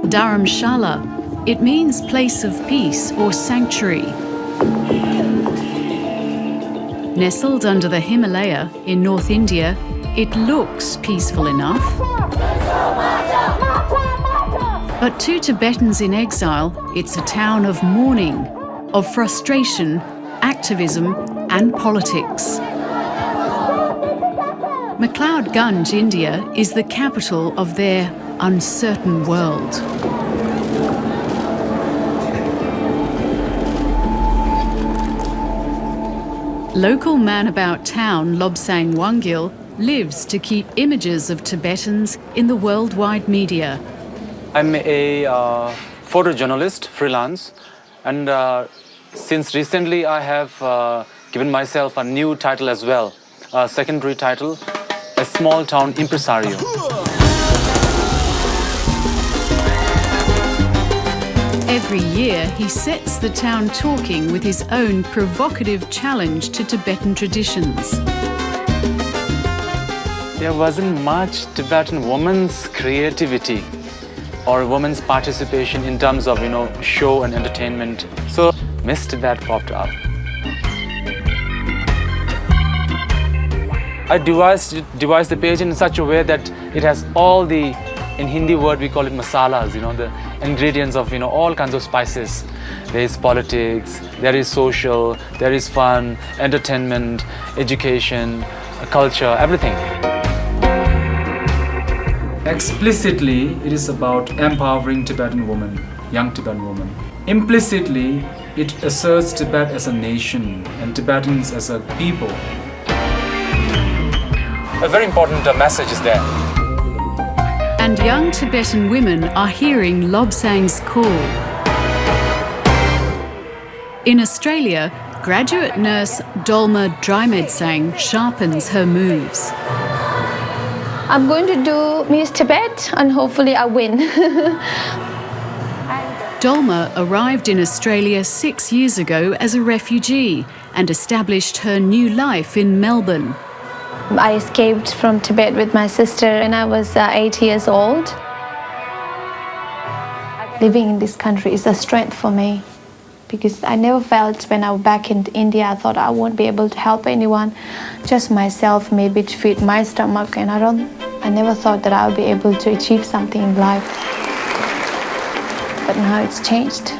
Dharamshala. It means place of peace or sanctuary. Nestled under the Himalaya in North India, it looks peaceful enough. But to Tibetans in exile, it's a town of mourning, of frustration, activism and politics. McLeod-Ganj, India, is the capital of their uncertain world. Local man about town Lobsang Wangil lives to keep images of Tibetans in the worldwide media. I'm a photojournalist, freelance, and since recently I have given myself a new title as well, a secondary title, a small town impresario. Every year, he sets the town talking with his own provocative challenge to Tibetan traditions. There wasn't much Tibetan women's creativity or women's participation in terms of, show and entertainment. So Miss Tibet popped up. I devised the page in such a way that it has all the, in Hindi word we call it masalas, the ingredients of all kinds of spices. There is politics, there is social, there is fun, entertainment, education, culture, everything. Explicitly, it is about empowering Tibetan women, young Tibetan women. Implicitly, it asserts Tibet as a nation and Tibetans as a people. A very important message is there. And young Tibetan women are hearing Lobsang's call. In Australia, graduate nurse Dolma Drymedtsang sharpens her moves. I'm going to do Miss Tibet and hopefully I win. Dolma arrived in Australia 6 years ago as a refugee and established her new life in Melbourne. I escaped from Tibet with my sister when I was 8 years old. Living in this country is a strength for me because I never felt when I was back in India, I thought I won't be able to help anyone, just myself, maybe to feed my stomach, and I never thought that I would be able to achieve something in life. But now it's changed.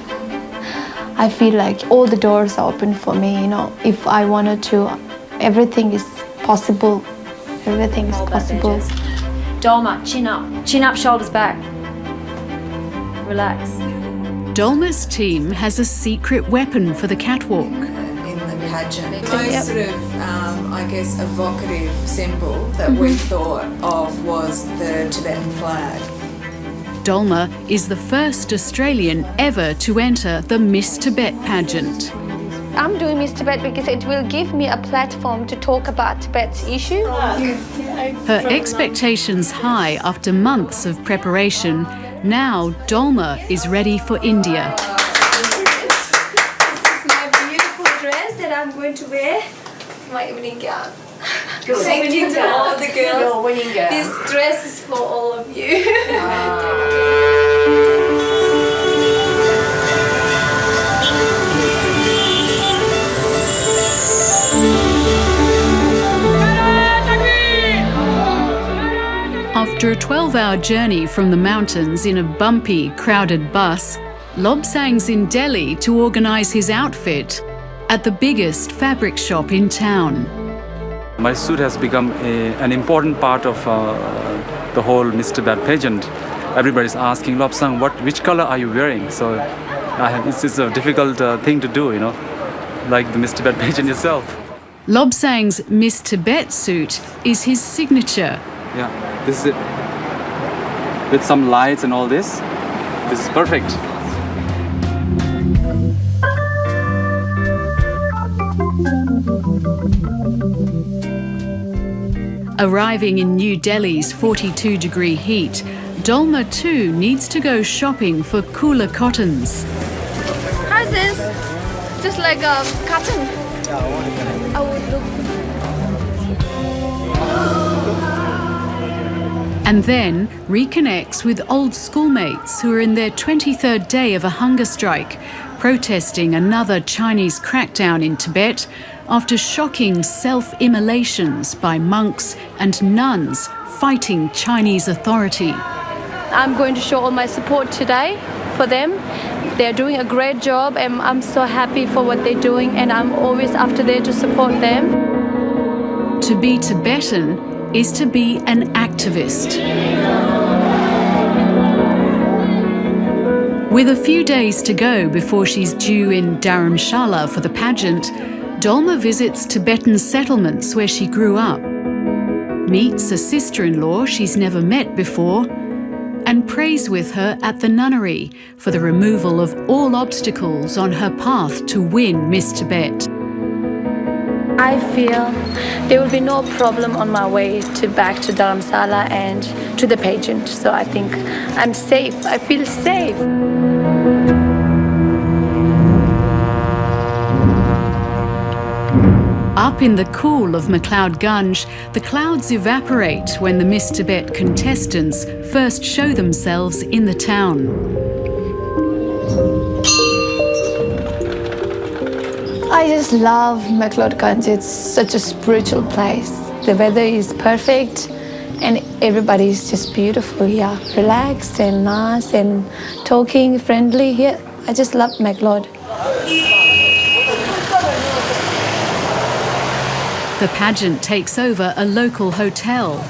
I feel like all the doors are open for me, if I wanted to, everything is possible. Everything is possible. Dolma, chin up, shoulders back. Relax. Dolma's team has a secret weapon for the catwalk. In the pageant, the most sort of, evocative symbol that we thought of was the Tibetan flag. Dolma is the first Australian ever to enter the Miss Tibet pageant. I'm doing Miss Tibet because it will give me a platform to talk about Tibet's issue. Her expectations high after months of preparation. Now Dolma is ready for India. This is my beautiful dress that I'm going to wear. My evening gown. Thank you to all the girls. You're a winning girl. This dress is for all of you. After a 12-hour journey from the mountains in a bumpy, crowded bus, Lobsang's in Delhi to organise his outfit at the biggest fabric shop in town. My suit has become an important part of the whole Miss Tibet pageant. Everybody's asking, Lobsang, which color are you wearing? So it's a difficult thing to do, like the Miss Tibet pageant itself. Lobsang's Miss Tibet suit is his signature. Yeah, this is it. With some lights and all this, this is perfect. Arriving in New Delhi's 42-degree heat, Dolma too needs to go shopping for cooler cottons. How's this? Just like a cotton. I would look. and then reconnects with old schoolmates who are in their 23rd day of a hunger strike, protesting another Chinese crackdown in Tibet after shocking self-immolations by monks and nuns fighting Chinese authority. I'm going to show all my support today for them. They're doing a great job and I'm so happy for what they're doing, and I'm always after there to support them. To be Tibetan is to be an activist. With a few days to go before she's due in Dharamshala for the pageant, Dolma visits Tibetan settlements where she grew up, meets a sister-in-law she's never met before, and prays with her at the nunnery for the removal of all obstacles on her path to win Miss Tibet. I feel there will be no problem on my way back to Dharamsala and to the pageant. So I think I'm safe. I feel safe. Up in the cool of MacLeod Gunge, the clouds evaporate when the Miss Tibet contestants first show themselves in the town. I just love MacLeod Gunge. It's such a spiritual place. The weather is perfect and everybody is just beautiful here. Relaxed and nice and talking, friendly here. I just love MacLeod. The pageant takes over a local hotel.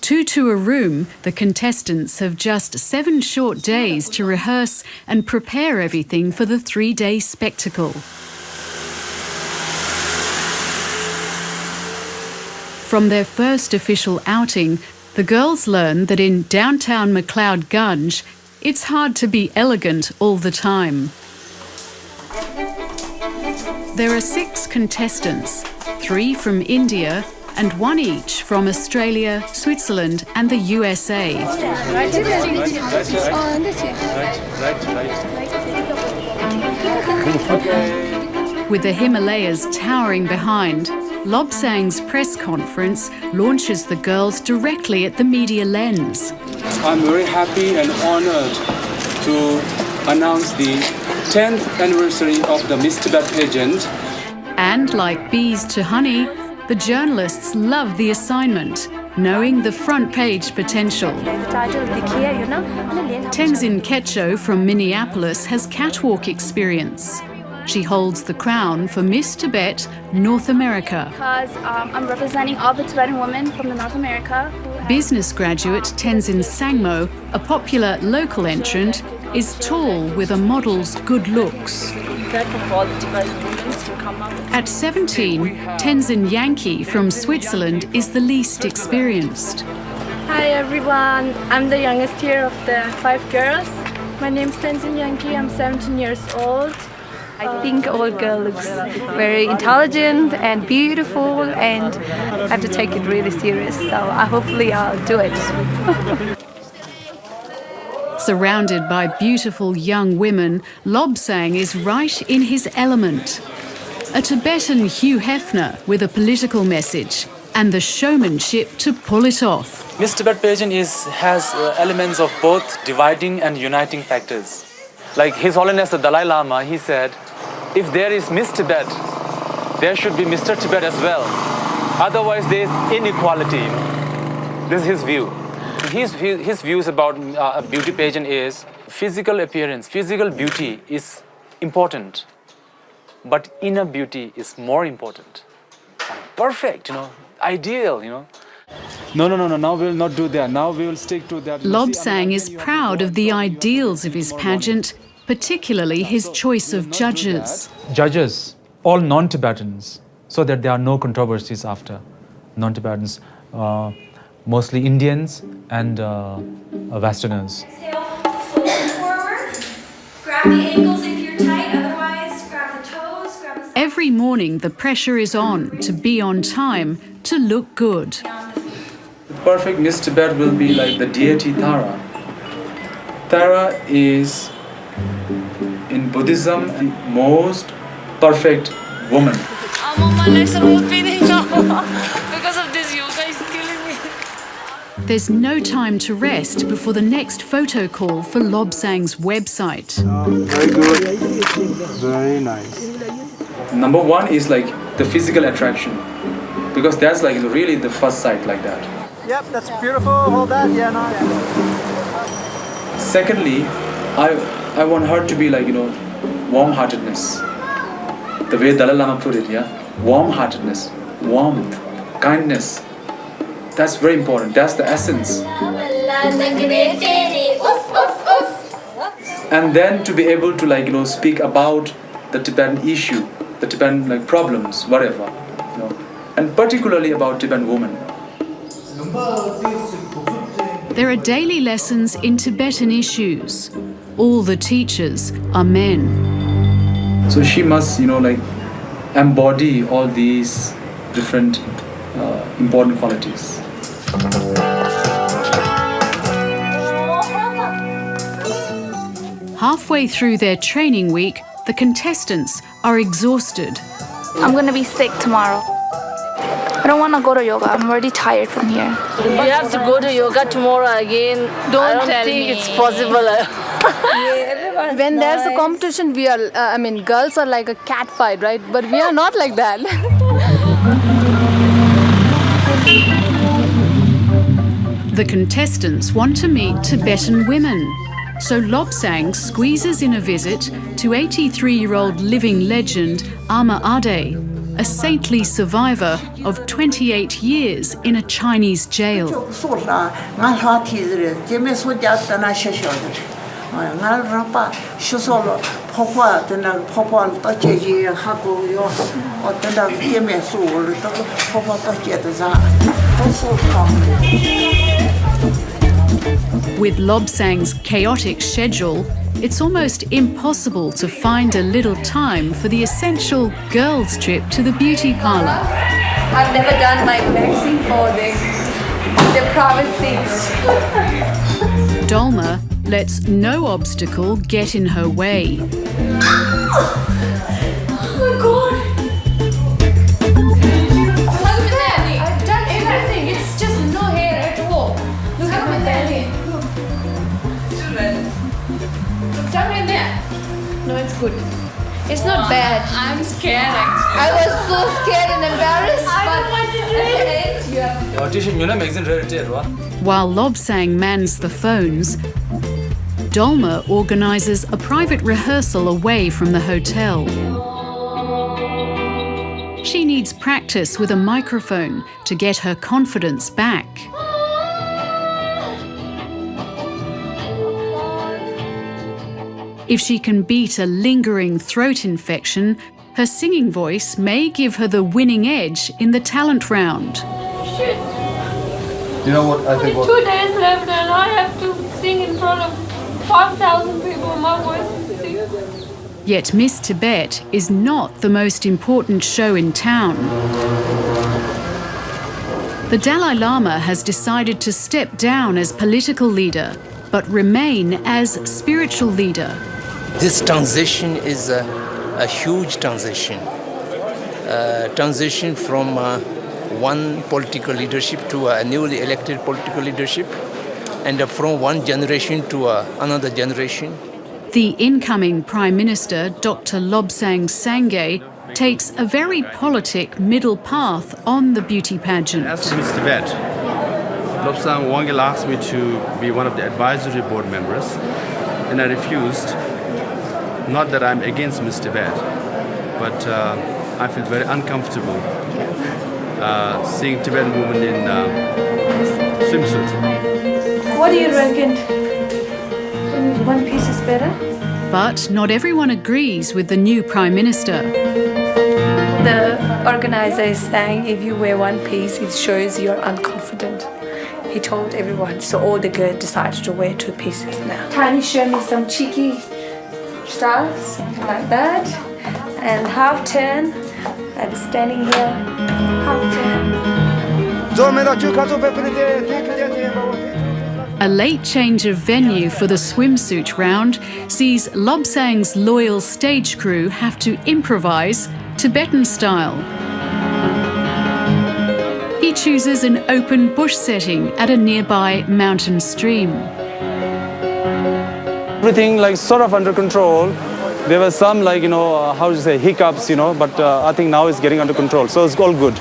Two to a room, the contestants have just 7 short days to rehearse and prepare everything for the 3-day spectacle. From their first official outing, the girls learn that in downtown MacLeod Gunge, it's hard to be elegant all the time. There are 6 contestants, 3 from India and 1 each from Australia, Switzerland and the USA. With the Himalayas towering behind, Lobsang's press conference launches the girls directly at the media lens. I'm very happy and honored to announce the 10th anniversary of the Miss Tibet pageant. And like bees to honey, the journalists love the assignment, knowing the front page potential. Tenzin Ketcho from Minneapolis has catwalk experience. She holds the crown for Miss Tibet North America. Because I'm representing all the Tibetan women from the North America. Business graduate Tenzin Sangmo, a popular local entrant, is tall with a model's good looks. At 17, Tenzin Yankee from Switzerland is the least experienced. Hi everyone, I'm the youngest here of the 5 girls. My name's Tenzin Yankee, I'm 17 years old. I think our girl looks very intelligent and beautiful, and I have to take it really serious. So hopefully I'll do it. Surrounded by beautiful young women, Lobsang is right in his element. A Tibetan Hugh Hefner with a political message and the showmanship to pull it off. Miss Tibet pageant has elements of both dividing and uniting factors. Like His Holiness the Dalai Lama, he said, if there is Miss Tibet, there should be Mr. Tibet as well. Otherwise, there is inequality. This is his view. His views about a beauty pageant is physical appearance, physical beauty is important, but inner beauty is more important. Perfect, ideal, No, now we will not do that. Now we will stick to that. Lobsang is proud of the ideals of his pageant, particularly his choice of judges. Judges, all non-Tibetans, so that there are no controversies after. Non-Tibetans, mostly Indians and Westerners. Forward. Grab the ankles if you're tight, otherwise grab the toes, grab the... Every morning the pressure is on to be on time, to look good. The perfect Miss Tibet will be like the deity Tara. Tara is, in Buddhism, the most perfect woman. I'm on my legs are all paining now. Because of this yoga is killing me. There's no time to rest before the next photo call for Lobsang's website. Very good. Very nice. Number one is like the physical attraction, because that's like really the first sight like that. Yep, that's beautiful. Hold that. Yeah, no. Secondly, I want her to be like, warm-heartedness. The way Dalai Lama put it, yeah? Warm-heartedness, warmth, kindness. That's very important. That's the essence. And then to be able to speak about the Tibetan issue, the Tibetan problems, whatever, and particularly about Tibetan women. There are daily lessons in Tibetan issues. All the teachers are men. So she must, embody all these different important qualities. Halfway through their training week, the contestants are exhausted. I'm going to be sick tomorrow. I don't want to go to yoga. I'm already tired from here. You have to go to yoga tomorrow again. I don't think it's possible. When there's a competition, we are, girls are like a cat fight, right? But we are not like that. The contestants want to meet Tibetan women. So Lobsang squeezes in a visit to 83-year-old living legend Ama Ade, a saintly survivor of 28 years in a Chinese jail. With Lobsang's chaotic schedule, it's almost impossible to find a little time for the essential girls' trip to the beauty parlour. I've never done my waxing for the private things. Dolma lets no obstacle get in her way. Oh my god! Look at that! I've done everything. It's just no hair at all. Look at my belly. Look. Still red. It's done right there. No, it's good. It's not bad. I'm scared actually. I was so scared and embarrassed. I don't want to do it. While Lobsang mans the phones, Dolma organises a private rehearsal away from the hotel. She needs practice with a microphone to get her confidence back. If she can beat a lingering throat infection, her singing voice may give her the winning edge in the talent round. Shit. You know what? I think 2 days left and I have to sing in front of 5,000 people. My voice is sick. Yet Miss Tibet is not the most important show in town. The Dalai Lama has decided to step down as political leader, but remain as spiritual leader. This transition is a huge transition. Transition from one political leadership to a newly elected political leadership, and from one generation to another generation. The incoming Prime Minister, Dr. Lobsang Sangay, takes a very politic middle path on the beauty pageant. As for Miss Tibet, Lobsang Wangil asked me to be one of the advisory board members, and I refused. Not that I'm against Miss Tibet, but I feel very uncomfortable seeing Tibetan women in swimsuit. What do you reckon? One piece is better? But not everyone agrees with the new Prime Minister. The organizer is saying if you wear one piece, it shows you're unconfident. He told everyone, so all the girls decided to wear 2 pieces now. Tiny showed me some cheeky styles, something like that. And half turn, I was standing here, half turn. A late change of venue for the swimsuit round sees Lobsang's loyal stage crew have to improvise Tibetan style. He chooses an open bush setting at a nearby mountain stream. Everything like sort of under control. There were some hiccups, but I think now it's getting under control. So it's all good.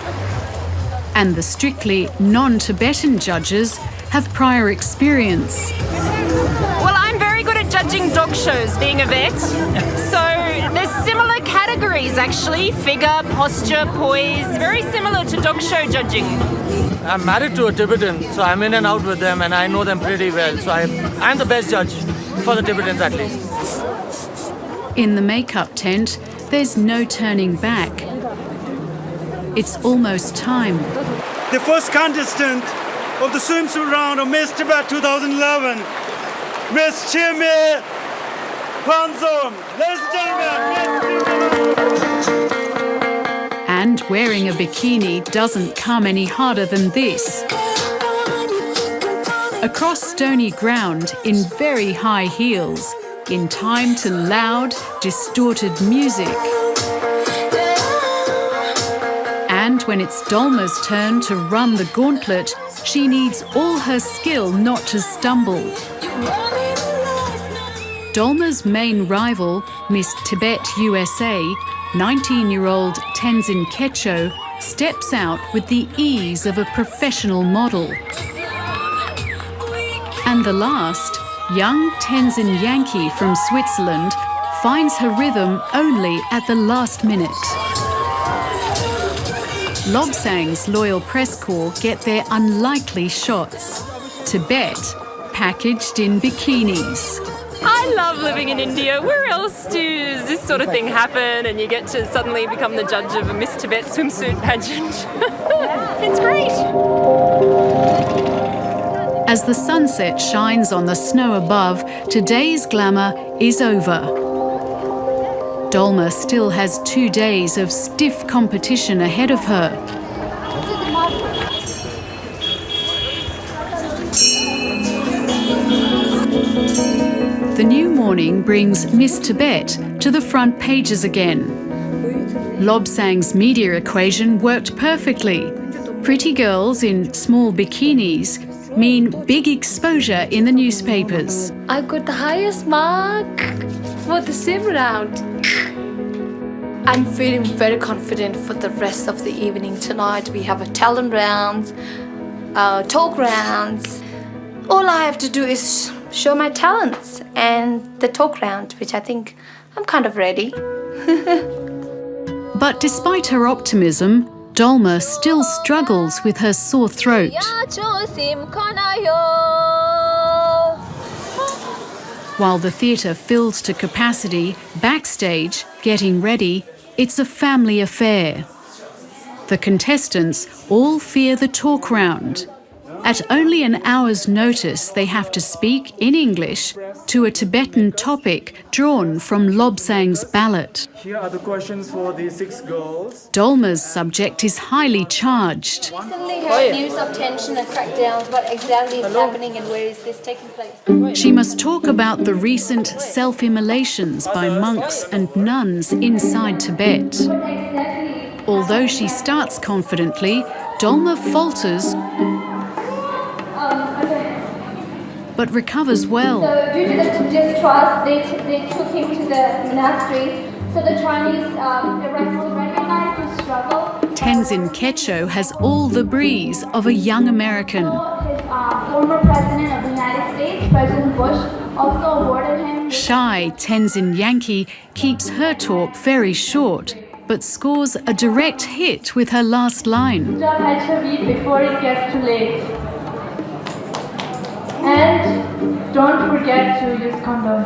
And the strictly non-Tibetan judges have prior experience. Well, I'm very good at judging dog shows, being a vet. So there's similar categories, actually. Figure, posture, poise. Very similar to dog show judging. I'm married to a Tibetan, so I'm in and out with them, and I know them pretty well. So I'm the best judge for the Tibetans, at least. In the makeup tent, there's no turning back. It's almost time. The first contestant of the swimsuit round of Miss Tibet 2011, Miss Tibet. Ladies and gentlemen, And wearing a bikini doesn't come any harder than this. Across stony ground in very high heels, in time to loud, distorted music. And when it's Dolma's turn to run the gauntlet, she needs all her skill not to stumble. Dolma's main rival, Miss Tibet USA, 19-year-old Tenzin Kecho, steps out with the ease of a professional model. And the last, young Tenzin Yankee from Switzerland, finds her rhythm only at the last minute. Lobsang's loyal press corps get their unlikely shots. Tibet, packaged in bikinis. I love living in India. Where else does this sort of thing happen and you get to suddenly become the judge of a Miss Tibet swimsuit pageant? It's great. As the sunset shines on the snow above, today's glamour is over. Dolma still has 2 days of stiff competition ahead of her. The new morning brings Miss Tibet to the front pages again. Lobsang's media equation worked perfectly. Pretty girls in small bikinis mean big exposure in the newspapers. I got the highest mark for the sim round. I'm feeling very confident for the rest of the evening tonight. We have a talent rounds, talk rounds. All I have to do is show my talents and the talk round, which I think I'm kind of ready. But despite her optimism, Dolma still struggles with her sore throat. While the theatre fills to capacity, backstage, getting ready, it's a family affair. The contestants all fear the talk round. At only an hour's notice, they have to speak in English to a Tibetan topic drawn from Lobsang's ballot. Here are the questions for the 6 girls. Dolma's subject is highly charged. Recently heard news of tension and crackdowns. What exactly is happening and where is this taking place? She must talk about the recent self-immolations by monks and nuns inside Tibet. Although she starts confidently, Dolma falters but recovers well. So due to the distrust, they took him to the monastery. So the Chinese recognized the struggle. Tenzin Kecho has all the breeze of a young American. His former president of the United States, President Bush, also awarded him... Shy Tenzin Yankee keeps her talk very short, but scores a direct hit with her last line. Stop HIV before it gets too late. And don't forget to use condom.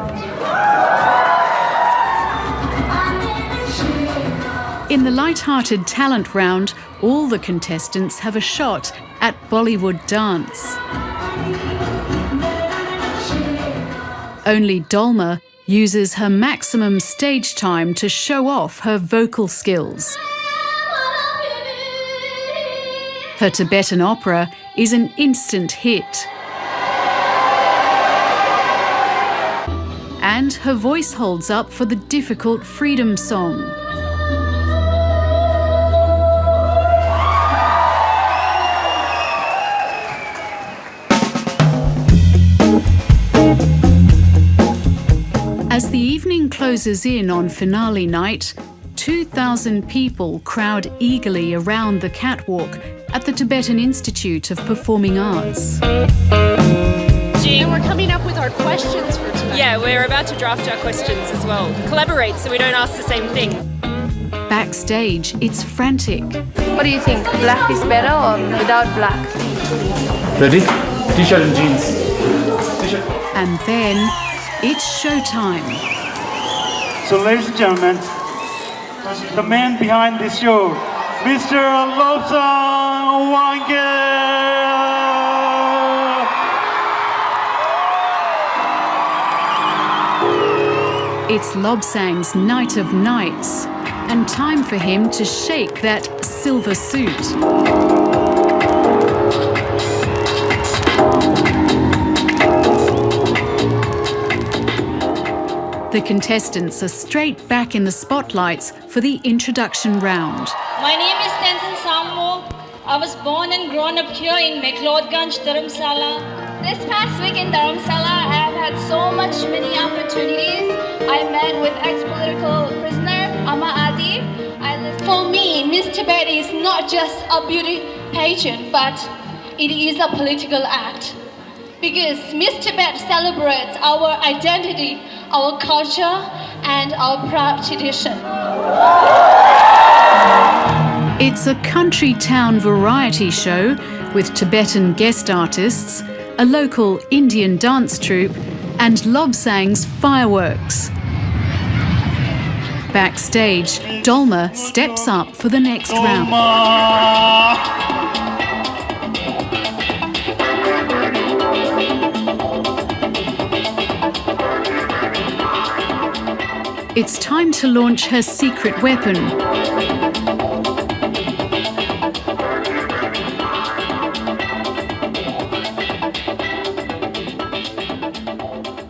In the light-hearted talent round, all the contestants have a shot at Bollywood dance. Only Dolma uses her maximum stage time to show off her vocal skills. Her Tibetan opera is an instant hit. And her voice holds up for the difficult freedom song. closes in on finale night, 2,000 people crowd eagerly around the catwalk at the Tibetan Institute of Performing Arts. And we're coming up with our questions for tonight. Yeah, we're about to draft our questions as well. Collaborate so we don't ask the same thing. Backstage, it's frantic. What do you think? Black is better or without black? Ready? T-shirt and jeans. And then it's showtime. So, ladies and gentlemen, the man behind this show, Mr. Lobsang Wange. It's Lobsang's night of nights, and time for him to shake that silver suit. The contestants are straight back in the spotlights for the introduction round. My name is Tenzin Sammo. I was born and grown up here in Meklodganj, Dharamsala. This past week in Dharamsala, I have had so many opportunities. I met with ex-political prisoner Amma Adi. For me, Miss Tibet is not just a beauty pageant, but it is a political act. Because Miss Tibet celebrates our identity, our culture, and our proud tradition. It's a country town variety show with Tibetan guest artists, a local Indian dance troupe, and Lobsang's fireworks. Backstage, Dolma steps up for the next round. It's time to launch her secret weapon.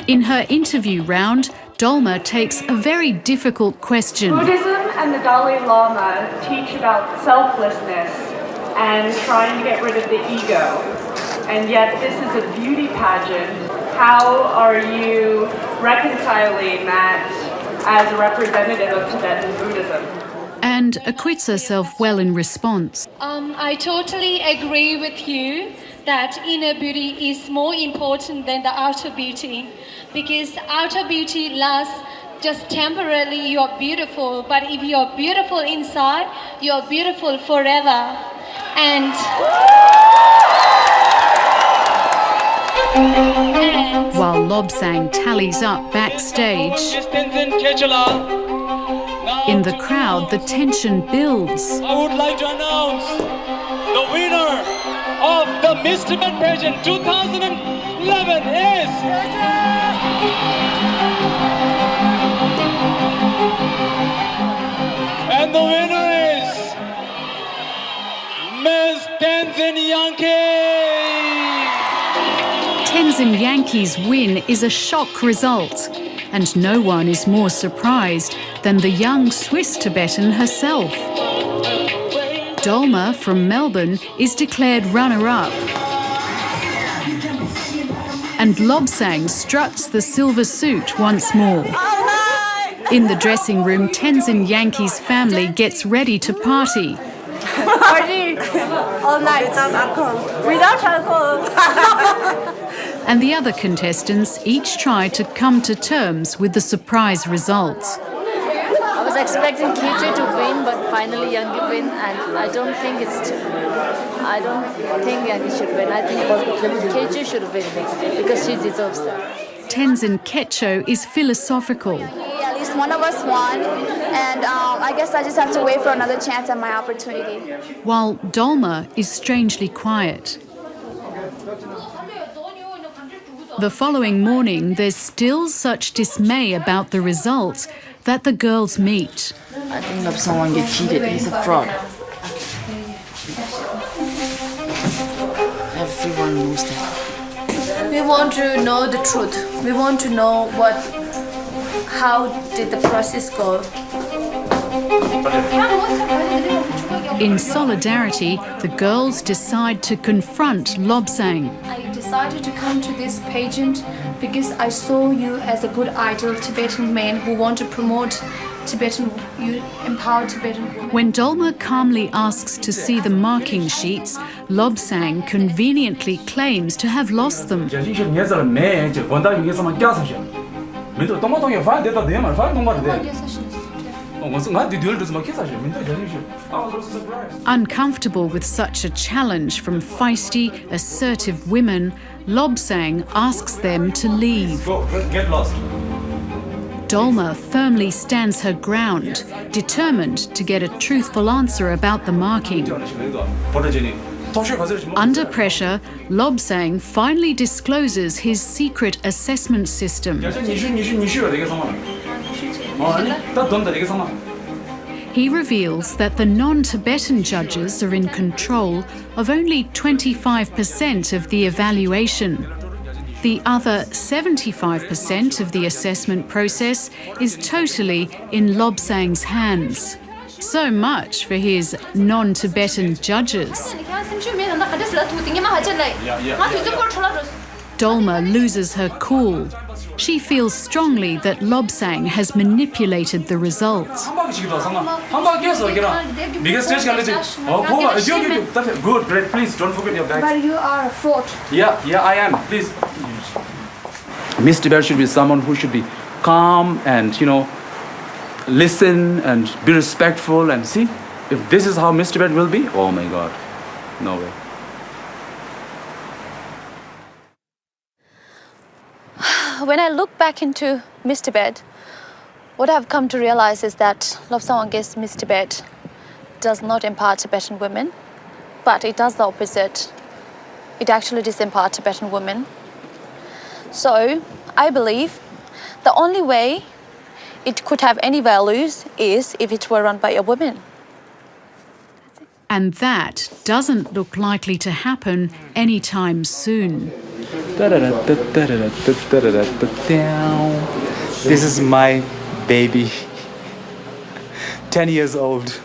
In her interview round, Dolma takes a very difficult question. Buddhism and the Dalai Lama teach about selflessness and trying to get rid of the ego. And yet this is a beauty pageant. How are you reconciling that as a representative of Tibetan Buddhism? And acquits herself well in response. I totally agree with you that inner beauty is more important than the outer beauty. Because outer beauty lasts just temporarily, you're beautiful. But if you're beautiful inside, you're beautiful forever. And while Lobsang tallies up backstage, in the crowd the tension builds. I would like to announce the winner of the Miss Tibet pageant 2011 is and the winner is Miss Tenzin Yankee. Tenzin Yankee's win is a shock result, and no one is more surprised than the young Swiss Tibetan herself. Dolma from Melbourne is declared runner-up. And Lobsang struts the silver suit once more. In the dressing room, Tenzin Yankee's family gets ready to party. Party all night without alcohol. Without alcohol. And the other contestants each try to come to terms with the surprise results. I was expecting KJ to win, but finally Yangi win, and I don't think Yangi should win. I think KJ should win because she deserves that. Tenzin Ketcho is philosophical. At least one of us won, and I guess I just have to wait for another chance at my opportunity. While Dolma is strangely quiet. The following morning, there's still such dismay about the results that the girls meet. I think that someone get cheated. He's a fraud. Everyone knows that. We want to know the truth. We want to know how did the process go. In solidarity, the girls decide to confront Lobsang. I just decided to come to this pageant because I saw you as a good ideal Tibetan man who want to promote empower Tibetan women. When Dolma calmly asks to see the marking sheets, Lobsang conveniently claims to have lost them. Uncomfortable with such a challenge from feisty, assertive women, Lobsang asks them to leave. Get lost. Dolma firmly stands her ground, determined to get a truthful answer about the marking. Under pressure, Lobsang finally discloses his secret assessment system. He reveals that the non-Tibetan judges are in control of only 25% of the evaluation. The other 75% of the assessment process is totally in Lobsang's hands. So much for his non-Tibetan judges. Dolma loses her cool. She feels strongly that Lobsang has manipulated the results. Good, great. Please don't forget your guide. But you are a fraud. Yeah, I am. Please. Miss Tibet should be someone who should be calm and, listen and be respectful and see. If this is how Miss Tibet will be, oh my God, no way. When I look back into Miss Tibet, what I've come to realize is that Lobsang against Miss Tibet does not empower Tibetan women, but it does the opposite. It actually disempowers Tibetan women. So I believe the only way it could have any values is if it were run by a woman. And that doesn't look likely to happen anytime soon. This is my baby, 10 years old.